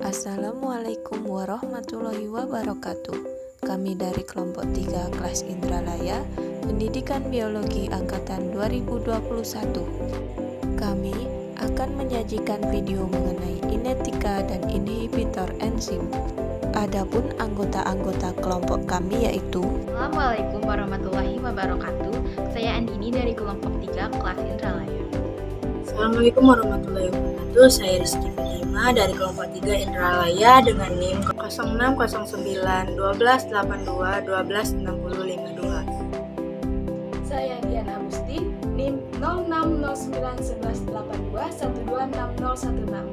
Assalamualaikum warahmatullahi wabarakatuh. Kami dari kelompok 3 kelas Indralaya, Pendidikan Biologi Angkatan 2021. Kami akan menyajikan video mengenai inetika dan inhibitor enzim. Adapun anggota-anggota kelompok kami yaitu Assalamualaikum warahmatullahi wabarakatuh. Saya Andini dari kelompok 3 kelas Indralaya. Assalamualaikum warahmatullahi wabarakatuh. Saya Rizky Fatima dari kelompok 3 Indralaya dengan NIM 06091282126052. Saya Diana Agustin, NIM 06091182126016.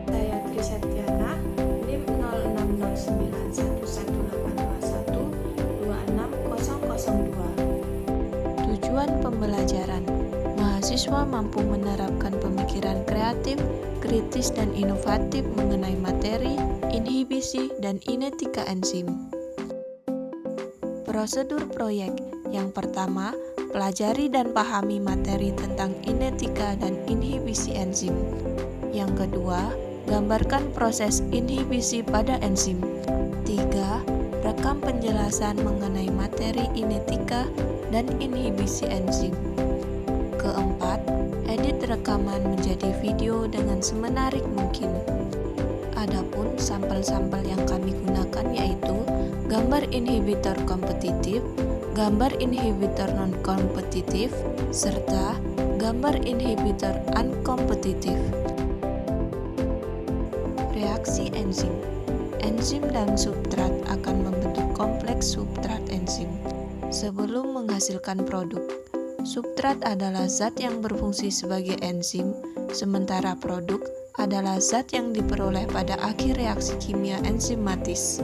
saya Trisatyana, NIM 06911181260002. Tujuan pembelajaran: mahasiswa mampu menerapkan pemikiran kreatif, kritis, dan inovatif mengenai materi, inhibisi, dan inetika enzim. Prosedur proyek: yang pertama, pelajari dan pahami materi tentang inetika dan inhibisi enzim. Yang kedua, gambarkan proses inhibisi pada enzim. 3. Rekam penjelasan mengenai materi inetika dan inhibisi enzim. Keempat, edit rekaman menjadi video dengan semenarik mungkin. Adapun sampel-sampel yang kami gunakan yaitu gambar inhibitor kompetitif, gambar inhibitor non-kompetitif, serta gambar inhibitor unkompetitif. Reaksi enzim. Enzim dan substrat akan membentuk kompleks substrat enzim. Sebelum menghasilkan produk, substrat adalah zat yang berfungsi sebagai enzim, sementara produk adalah zat yang diperoleh pada akhir reaksi kimia enzimatis.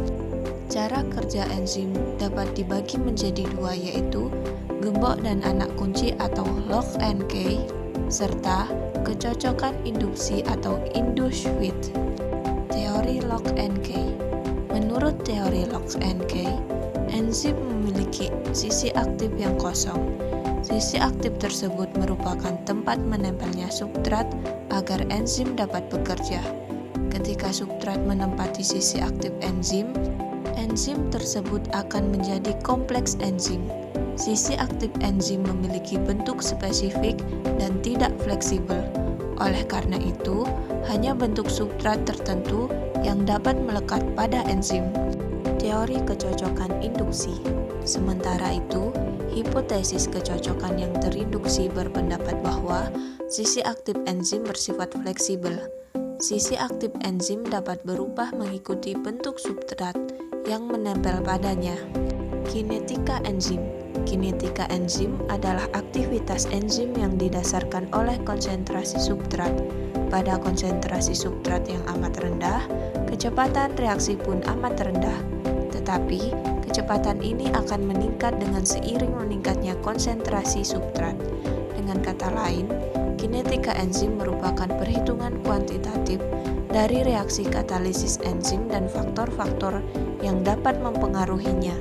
Cara kerja enzim dapat dibagi menjadi dua yaitu gembok dan anak kunci atau lock and key, serta kecocokan induksi atau induce with. Teori lock and key. Menurut teori lock and key, enzim memiliki sisi aktif yang kosong. Sisi aktif tersebut merupakan tempat menempelnya substrat agar enzim dapat bekerja. Ketika substrat menempati sisi aktif enzim, enzim tersebut akan menjadi kompleks enzim. Sisi aktif enzim memiliki bentuk spesifik dan tidak fleksibel. Oleh karena itu, hanya bentuk substrat tertentu yang dapat melekat pada enzim. Teori kecocokan induksi. Sementara itu, hipotesis kecocokan yang terinduksi berpendapat bahwa sisi aktif enzim bersifat fleksibel. Sisi aktif enzim dapat berubah mengikuti bentuk substrat yang menempel padanya. Kinetika enzim. Kinetika enzim adalah aktivitas enzim yang didasarkan oleh konsentrasi substrat. Pada konsentrasi substrat yang amat rendah, kecepatan reaksi pun amat rendah. Tetapi, kecepatan ini akan meningkat dengan seiring meningkatnya konsentrasi substrat. Dengan kata lain, kinetika enzim merupakan perhitungan kuantitatif dari reaksi katalisis enzim dan faktor-faktor yang dapat mempengaruhinya.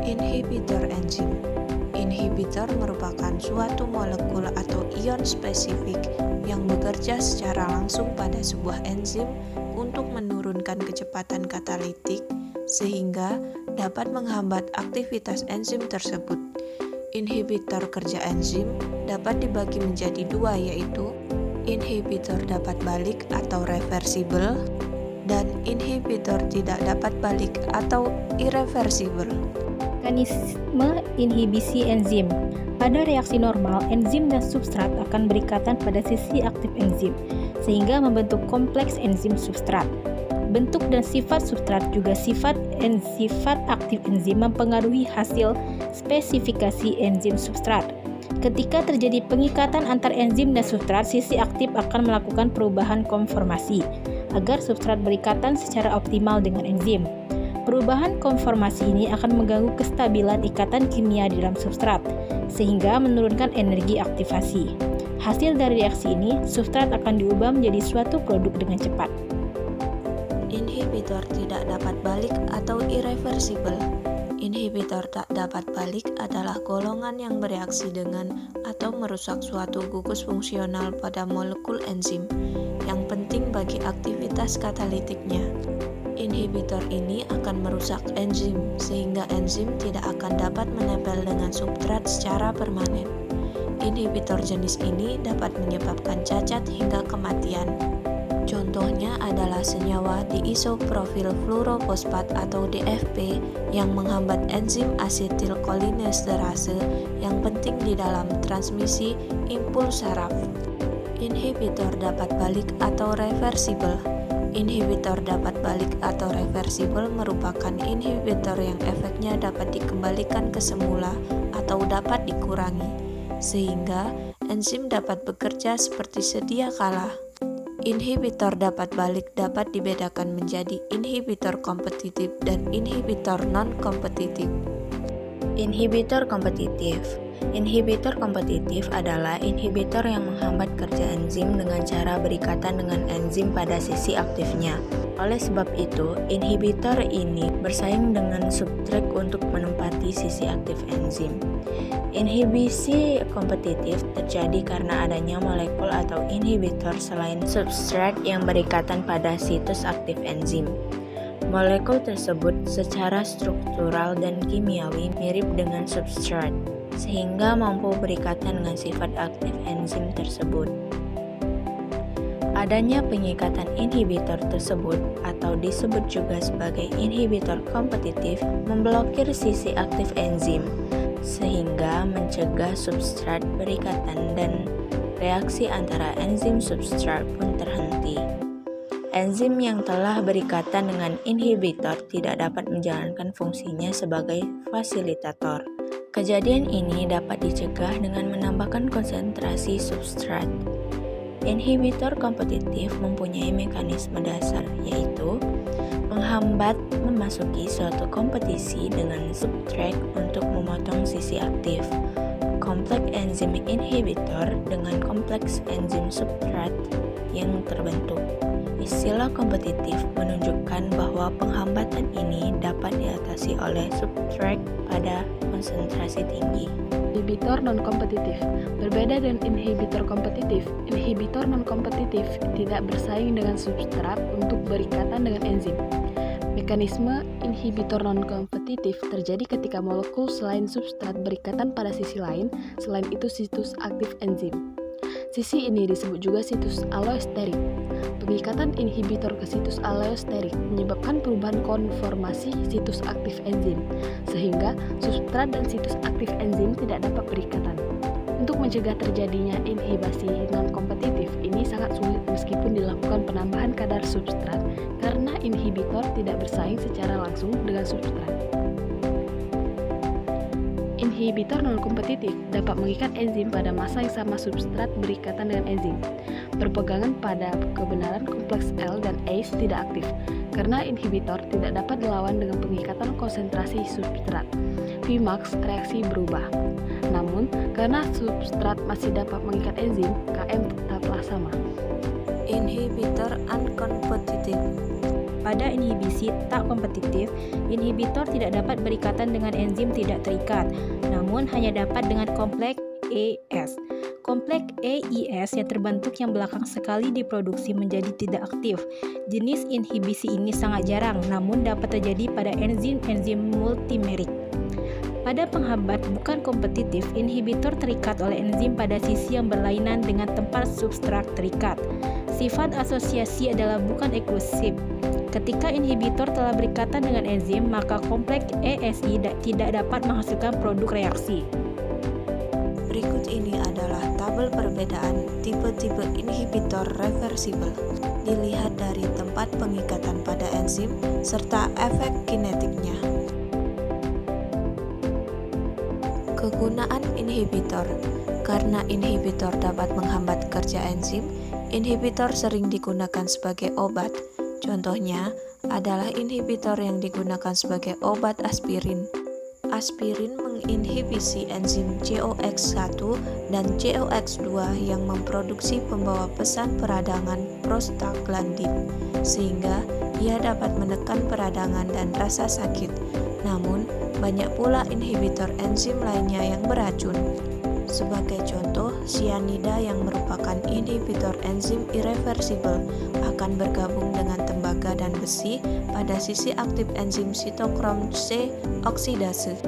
Inhibitor enzim. Inhibitor merupakan suatu molekul atau ion spesifik yang bekerja secara langsung pada sebuah enzim untuk menurunkan kecepatan katalitik sehingga dapat menghambat aktivitas enzim tersebut. Inhibitor kerja enzim dapat dibagi menjadi dua yaitu inhibitor dapat balik atau reversibel dan inhibitor tidak dapat balik atau irreversibel. Mekanisme inhibisi enzim. Pada reaksi normal, enzim dan substrat akan berikatan pada sisi aktif enzim, sehingga membentuk kompleks enzim substrat. Bentuk dan sifat substrat juga sifat aktif enzim mempengaruhi hasil spesifikasi enzim substrat. Ketika terjadi pengikatan antar enzim dan substrat, sisi aktif akan melakukan perubahan konformasi agar substrat berikatan secara optimal dengan enzim. Perubahan konformasi ini akan mengganggu kestabilan ikatan kimia di dalam substrat, sehingga menurunkan energi aktivasi. Hasil dari reaksi ini, substrat akan diubah menjadi suatu produk dengan cepat. Inhibitor tidak dapat balik atau irreversibel. Inhibitor tak dapat balik adalah golongan yang bereaksi dengan atau merusak suatu gugus fungsional pada molekul enzim yang penting bagi aktivitas katalitiknya. Inhibitor ini akan merusak enzim sehingga enzim tidak akan dapat menempel dengan substrat secara permanen. Inhibitor jenis ini dapat menyebabkan cacat hingga kematian. Contohnya adalah senyawa diisoprofil fluorofosfat atau DFP yang menghambat enzim asetilkolinesterase yang penting di dalam transmisi impuls saraf. Inhibitor dapat balik atau reversibel. Inhibitor dapat balik atau reversibel merupakan inhibitor yang efeknya dapat dikembalikan ke semula atau dapat dikurangi, sehingga enzim dapat bekerja seperti sedia kala. Inhibitor dapat balik dapat dibedakan menjadi inhibitor kompetitif dan inhibitor non-kompetitif. Inhibitor kompetitif. Inhibitor kompetitif adalah inhibitor yang menghambat kerja enzim dengan cara berikatan dengan enzim pada sisi aktifnya. Oleh sebab itu, inhibitor ini bersaing dengan substrat untuk menempati sisi aktif enzim. Inhibisi kompetitif terjadi karena adanya molekul atau inhibitor selain substrat yang berikatan pada situs aktif enzim. Molekul tersebut secara struktural dan kimiawi mirip dengan substrat, sehingga mampu berikatan dengan sifat aktif enzim tersebut. Adanya pengikatan inhibitor tersebut atau disebut juga sebagai inhibitor kompetitif memblokir sisi aktif enzim, sehingga mencegah substrat berikatan dan reaksi antara enzim substrat pun terhenti. Enzim yang telah berikatan dengan inhibitor tidak dapat menjalankan fungsinya sebagai fasilitator. Kejadian ini dapat dicegah dengan menambahkan konsentrasi substrat. Inhibitor kompetitif mempunyai mekanisme dasar, yaitu menghambat memasuki suatu kompetisi dengan substrat untuk memotong sisi aktif. Kompleks enzim inhibitor dengan kompleks enzim substrat yang terbentuk. Istilah kompetitif menunjukkan bahwa penghambatan ini dapat diatasi oleh substrat pada konsentrasi tinggi. Inhibitor non-kompetitif. Berbeda dengan inhibitor kompetitif, inhibitor non-kompetitif tidak bersaing dengan substrat untuk berikatan dengan enzim. Mekanisme inhibitor non-kompetitif terjadi ketika molekul selain substrat berikatan pada sisi lain, selain itu situs aktif enzim. Sisi ini disebut juga situs allosterik. Pengikatan inhibitor ke situs allosterik menyebabkan perubahan konformasi situs aktif enzim, sehingga substrat dan situs aktif enzim tidak dapat berikatan. Untuk mencegah terjadinya inhibisi non-kompetitif ini sangat sulit meskipun dilakukan penambahan kadar substrat karena inhibitor tidak bersaing secara langsung dengan substrat. Inhibitor non-kompetitif dapat mengikat enzim pada massa yang sama substrat berikatan dengan enzim. Berpegangan pada kebenaran kompleks L dan ACE tidak aktif, karena inhibitor tidak dapat dilawan dengan pengikatan konsentrasi substrat. Vmax reaksi berubah. Namun, karena substrat masih dapat mengikat enzim, Km tetaplah sama. Inhibitor uncompetitive. Pada inhibisi tak kompetitif, inhibitor tidak dapat berikatan dengan enzim tidak terikat, namun hanya dapat dengan kompleks AS. Kompleks AIS yang terbentuk yang belakang sekali diproduksi menjadi tidak aktif. Jenis inhibisi ini sangat jarang, namun dapat terjadi pada enzim-enzim multimerik. Pada penghambat bukan kompetitif, inhibitor terikat oleh enzim pada sisi yang berlainan dengan tempat substrat terikat. Sifat asosiasi adalah bukan eksklusif. Ketika inhibitor telah berikatan dengan enzim, maka kompleks ASI tidak dapat menghasilkan produk reaksi. Berikut ini adalah tabel perbedaan tipe-tipe inhibitor reversibel. Dilihat dari tempat pengikatan pada enzim serta efek kinetiknya. Kegunaan inhibitor. Karena inhibitor dapat menghambat kerja enzim, inhibitor sering digunakan sebagai obat. Contohnya adalah inhibitor yang digunakan sebagai obat aspirin. Aspirin menginhibisi enzim COX-1 dan COX-2 yang memproduksi pembawa pesan peradangan prostaglandin, sehingga ia dapat menekan peradangan dan rasa sakit. Namun, banyak pula inhibitor enzim lainnya yang beracun. Sebagai contoh, cyanida yang merupakan inhibitor enzim irreversibel akan bergabung dengan tembaga dan besi pada sisi aktif enzim sitokrom C oksidase.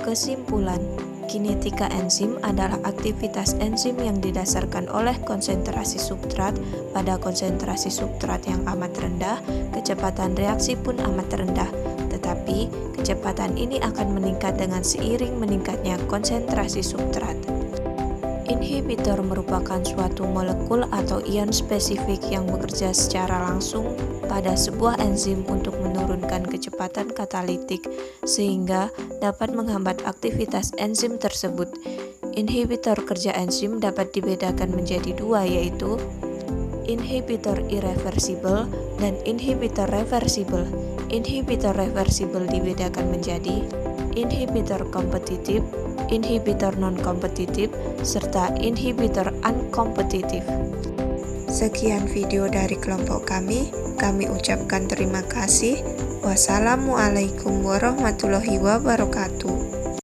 Kesimpulan, kinetika enzim adalah aktivitas enzim yang didasarkan oleh konsentrasi substrat. Pada konsentrasi substrat yang amat rendah, kecepatan reaksi pun amat rendah. Tetapi, kecepatan ini akan meningkat dengan seiring meningkatnya konsentrasi substrat. Inhibitor merupakan suatu molekul atau ion spesifik yang bekerja secara langsung pada sebuah enzim untuk menurunkan kecepatan katalitik sehingga dapat menghambat aktivitas enzim tersebut. Inhibitor kerja enzim dapat dibedakan menjadi dua, yaitu inhibitor irreversibel dan inhibitor reversibel. Inhibitor reversibel dibedakan menjadi inhibitor kompetitif, inhibitor non-kompetitif, serta inhibitor unkompetitif. Sekian video dari kelompok kami ucapkan terima kasih. Wassalamualaikum warahmatullahi wabarakatuh.